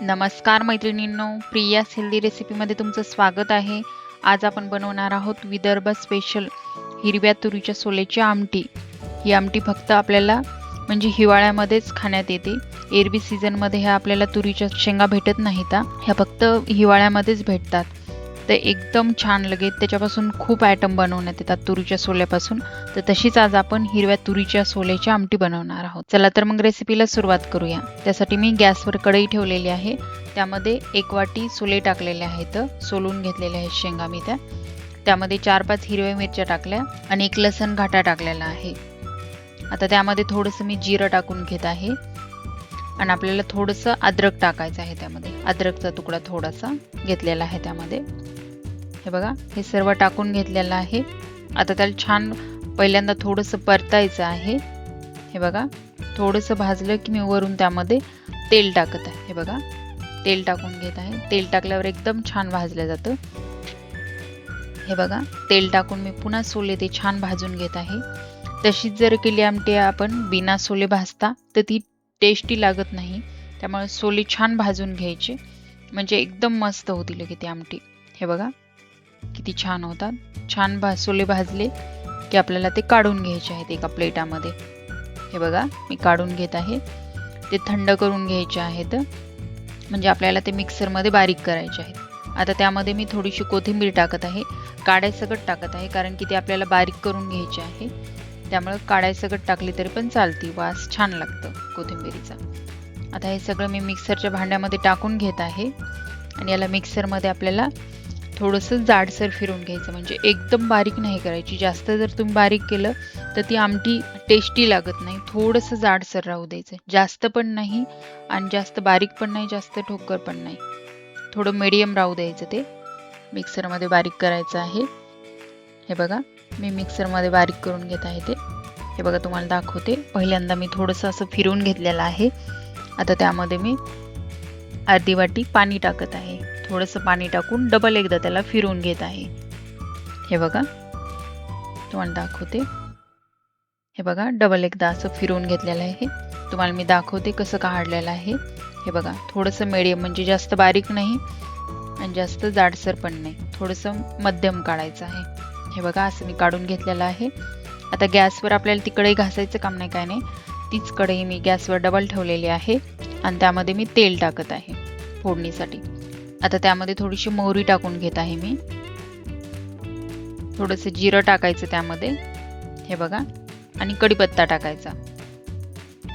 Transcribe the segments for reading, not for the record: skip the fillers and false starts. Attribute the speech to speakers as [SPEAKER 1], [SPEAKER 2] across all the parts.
[SPEAKER 1] नमस्कार मैत्रिणींनो, प्रियास हेल्दी रेसिपीमध्ये तुमचं स्वागत आहे. आज आपण बनवणार आहोत विदर्भ स्पेशल हिरव्या तुरीच्या सोल्याची आमटी. ही आमटी फक्त आपल्याला म्हणजे हिवाळ्यामध्येच खाण्यात येते. एरवी सीझनमध्ये ह्या आपल्याला तुरीच्या शेंगा भेटत नाहीत. ह्या फक्त हिवाळ्यामध्येच भेटतात. तर एकदम छान लगेच त्याच्यापासून खूप आयटम बनवण्यात येतात तुरीच्या सोल्यापासून. तर तशीच आज आपण हिरव्या तुरीच्या सोल्याची आमटी बनवणार आहोत. चला तर मग रेसिपीला सुरुवात करूया. त्यासाठी मी गॅसवर कढई ठेवलेली आहे. त्यामध्ये 1 वाटी सोले टाकलेले आहेत. सोलून घेतलेले आहेत शेंगा मी त्यामध्ये 4-5 हिरव्या मिरच्या टाकल्या आणि 1 लसण घाटा टाकलेला आहे. आता त्यामध्ये थोडंसं मी जिरं टाकून घेत आहे आणि आपल्याला थोडंसं अद्रक टाकायचं आहे. त्यामध्ये अद्रकचा तुकडा थोडासा घेतलेला आहे. त्यामध्ये हे बघा, हे सर्व टाकून घेतलेलं आहे. आता त्याला छान पहिल्यांदा थोडंसं परतायचं आहे. हे बघा, थोडंसं भाजलं की मी वरून त्यामध्ये तेल टाकत आहे. हे बघा, तेल टाकून घेत आहे. तेल टाकल्यावर एकदम छान भाजलं जातं. हे बघा, तेल टाकून मी पुन्हा सोले ते छान भाजून घेत आहे. तशीच जर केली आमटी आपण बिना सोले भाजता तर ती टेस्टी लागत नाही. त्यामुळे सोले छान भाजून घ्यायचे म्हणजे एकदम मस्त होती लगे ती आमटी. हे बघा किती छान होतात. छान सोले भाजले की आपल्याला ते काढून घ्यायचे आहेत एका प्लेटामध्ये. हे बघा, मी काढून घेत आहे. ते थंड करून घ्यायचे आहेत म्हणजे आपल्याला ते मिक्सरमध्ये बारीक करायचे आहेत. आता त्यामध्ये मी थोडीशी कोथिंबीर टाकत आहे. काढायसकट टाकत आहे कारण की ते आपल्याला बारीक करून घ्यायचे आहे. त्यामुळे काढायसकट टाकली तरी पण चालती, वास छान लागतं कोथिंबीरीचा. आता हे सगळं मी मिक्सरच्या भांड्यामध्ये टाकून घेत आहे आणि याला मिक्सरमध्ये आपल्याला थोडंसं जाडसर फिरून घ्यायचं म्हणजे एकदम बारीक नाही करायची. जास्त जर तुम्ही बारीक केलं तर ती आमटी टेस्टी लागत नाही. थोडंसं जाडसर राहू द्यायचं, जास्त पण नाही आणि जास्त बारीक पण नाही, जास्त ठोकर पण नाही. थोडं मीडियम राहू द्यायचं. ते मिक्सरमध्ये बारीक करायचं आहे. हे बघा, मी मिक्सरमध्ये बारीक करून घेत आहे. ते हे बघा तुम्हाला दाखवते. पहिल्यांदा मी थोडंसं असं फिरवून घेतलेलं आहे. आता त्यामध्ये मी अर्धी वाटी पाणी टाकत आहे. थोडंसं पाणी टाकून डबल एकदा त्याला फिरवून घेत आहे. हे बघा तुम्हाला दाखवते. हे बघा, डबल एकदा असं फिरवून घेतलेलं आहे. तुम्हाला मी दाखवते कसं काढलेलं आहे. हे बघा, थोडंसं मीडियम म्हणजे जास्त बारीक नाही आणि जास्त जाडसर पण नाही, थोडंसं मध्यम काढायचं आहे. हे बघा, असं मी काढून घेतलेलं आहे. आता गॅसवर आपल्याला ती कढई घासायचं काम नाही, काय नाही. तीच कढई मी गॅसवर डबल ठेवलेली आहे आणि त्यामध्ये मी तेल टाकत आहे फोडणीसाठी. आता त्यामध्ये थोडीशी मोहरी टाकून घेत आहे मी. थोडंसं जिरं टाकायचं त्यामध्ये. हे बघा, आणि कढीपत्ता टाकायचा.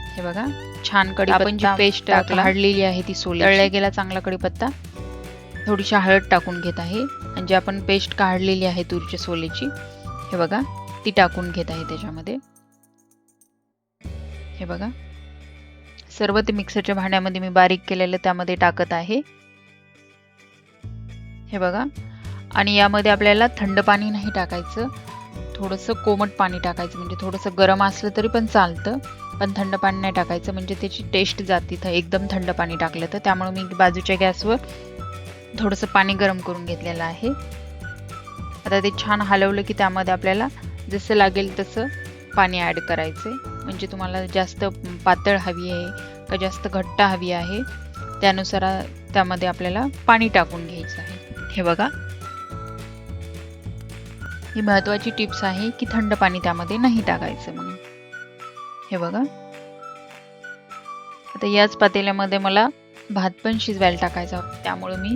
[SPEAKER 1] हे बघा, छान कढीपत्ता आपण जी पेस्ट काढलेली आहे ती सोली तळल्या गेला चांगला कढीपत्ता. थोडीशी हळद टाकून घेत आहे आणि जी आपण पेस्ट काढलेली आहे तुरीच्या सोलेची, हे बघा ती टाकून घेत आहे त्याच्यामध्ये. हे बघा, सर्व ते मिक्सरच्या भांड्यामध्ये मी बारीक केलेलं त्यामध्ये टाकत आहे. हे बघा, आणि यामध्ये आपल्याला थंड पाणी नाही टाकायचं, थोडंसं कोमट पाणी टाकायचं. म्हणजे थोडंसं गरम असलं तरी पण चालतं, पण थंड पाणी नाही टाकायचं म्हणजे त्याची टेस्ट जाते एकदम थंड पाणी टाकलं तर. त्यामुळे मी बाजूच्या गॅसवर थोडंसं पाणी गरम करून घेतलेलं आहे. आता ते छान हलवलं की त्यामध्ये आपल्याला जसं लागेल तसं पाणी ॲड करायचं. म्हणजे तुम्हाला जास्त पातळ हवी आहे का जास्त घट्ट हवी आहे त्यानुसार त्यामध्ये आपल्याला पाणी टाकून घ्यायचं आहे. हे बघा, ही महत्त्वाची टिप्स आहे की थंड पाणी त्यामध्ये नाही टाकायचं म्हणून. हे बघा, आता याच पातेल्यामध्ये मला भात पण शिजवायला टाकायचा, त्यामुळे मी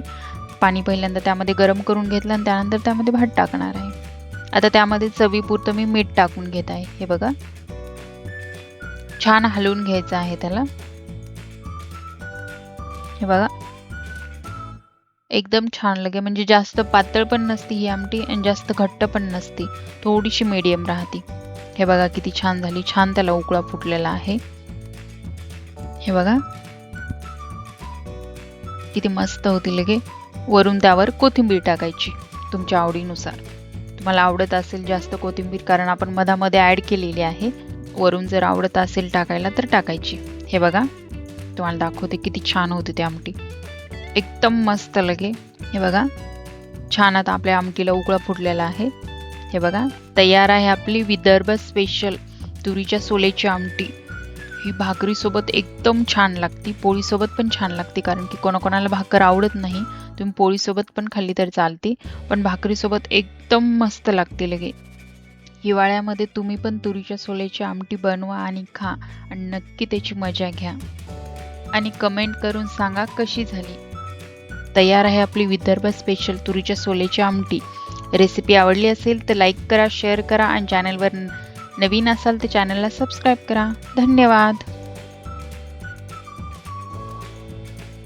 [SPEAKER 1] पाणी पहिल्यांदा त्यामध्ये गरम करून घेतलं आणि त्यानंतर त्यामध्ये भात टाकणार आहे. आता त्यामध्ये चवीपुरतं मी मीठ टाकून घेत आहे. हे बघा, छान हलवून घ्यायचं आहे त्याला. हे बघा, एकदम छान लगे म्हणजे जास्त पातळ पण नसती ही आमटी आणि जास्त घट्ट पण नसती, थोडीशी मीडियम राहते. हे बघा किती छान झाली, छान त्याला उकळा फुटलेला आहे. हे बघा किती मस्त होती लगे. वरून त्यावर कोथिंबीर टाकायची तुमच्या आवडीनुसार. तुम्हाला आवडत असेल जास्त कोथिंबीर कारण आपण मधामध्ये ॲड केलेली आहे. वरून जर आवडत असेल टाकायला तर टाकायची. हे बघा तुम्हाला दाखवते किती छान होती ती आमटी, एकदम मस्त लगे. हे बघा, छान आता आपल्या आमटीला उकळा फुटलेला आहे. हे बघा, तयार आहे आपली विदर्भ स्पेशल तुरीच्या सोल्याची आमटी. ही भाकरीसोबत एकदम छान लागते, पोळीसोबत पण छान लागते, कारण की कोणाकोणाला भाकर आवडत नाही. तुम्ही पोळीसोबत पण खाल्ली तर चालते, पण भाकरीसोबत एकदम मस्त लागते लगे. हिवाळ्यामध्ये तुम्ही पण तुरीच्या सोल्याची आमटी बनवा आणि खा आणि नक्की त्याची मजा घ्या आणि कमेंट करून सांगा कशी झाली. तयार आहे आपली विदर्भ स्पेशल तुरीच्या सोल्याची आमटी. रेसिपी आवडली असेल तर लाईक करा, शेअर करा आणि चॅनलवर नवीन असाल तर चॅनलला सबस्क्राईब करा. धन्यवाद.